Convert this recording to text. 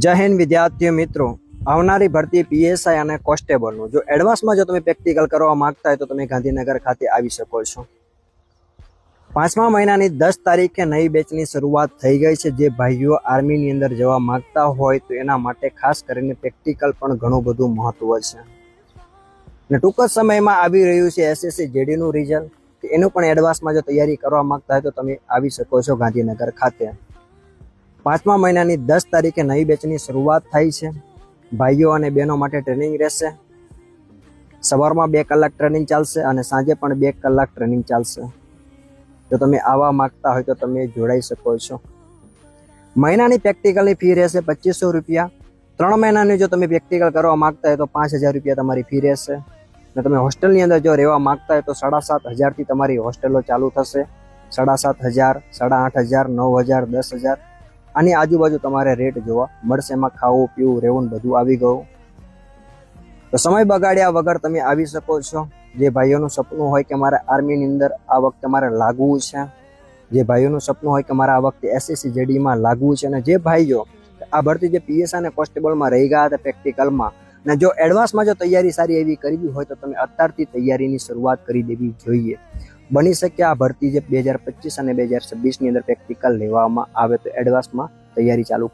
जय हिंद विद्यार्थी मित्रों, આવનારી ભરતી પીએસઆઈ અને કોન્સ્ટેબલનું જો એડવાન્સમાં જો તમે પ્રેક્ટિકલ કરવા માંગતા હોય તો તમે ગાંધીનગર ખાતે આવી શકો છો। 5મા મહિનાની 10 તારીખે નવી બેચની શરૂઆત થઈ ગઈ છે। જે ભાઈઓ આર્મીની અંદર જવા માંગતા હોય તો એના માટે ખાસ કરીને પ્રેક્ટિકલ પણ ઘણું બધું મહત્વ છે અને ટૂંક જ સમયમાં આવી રહ્યું છે એસએસસી જેડીનું રિઝલ્ટ। એનું પણ એડવાન્સમાં જો તૈયારી કરવા માંગતા હોય તો તમે આવી શકો છો ગાંધીનગર ખાતે। 5મા મહિનાની 10 તારીખે નવી બેચની શરૂઆત થઈ છે। ભાઈઓ અને બહેનો માટે ટ્રેનિંગ રહેશે। સવારમાં 2 કલાક ટ્રેનિંગ ચાલશે અને સાંજે પણ 2 કલાક ટ્રેનિંગ ચાલશે। જો તમે આવવા માંગતા હોય તો તમે જોડાઈ શકો છો। મહિનાની પ્રેક્ટિકલની ફી રહેશે 2500 રૂપિયા। 3 મહિનાની જો તમે પ્રેક્ટિકલ કરવા માંગતા હોય તો 5000 રૂપિયા તમારી ફી રહેશે અને તમે હોસ્ટેલની અંદર જો રહેવા માંગતા હોય તો 7500 થી તમારી હોસ્ટેલો ચાલુ થશે। 7500, 8500, 9000, 10000 આની આજુબાજુ તમારે રેટ જોવા મળશે। એમાં ખાવું પીવું રહેવું બધું આવી ગયું। તો સમય બગાડ્યા વગર તમે આવી શકો છો। જે ભાઈઓનું સપનું હોય કે મારે આર્મીની અંદર આ વખતે મારે લાગવું છે, જે ભાઈઓનું સપનું હોય કે મારે આ વખતે એસએસસી જેડીમાં લાગવું છે, અને જે ભાઈઓ આ ભરતી જે પીએસઆઈ અને કોન્સ્ટેબલમાં રહી ગયા હતા પ્રેક્ટિકલમાં અને જો એડવાન્સમાં જો તૈયારી સારી એવી કરવી હોય તો તમે અત્યારથી તૈયારીની શરૂઆત કરી દેવી જોઈએ। બની શકે આ ભરતી જે 2025 અને 2026ની અંદર પ્રેક્ટિકલ લેવામાં આવે તો એડવાન્સમાં તૈયારી ચાલુ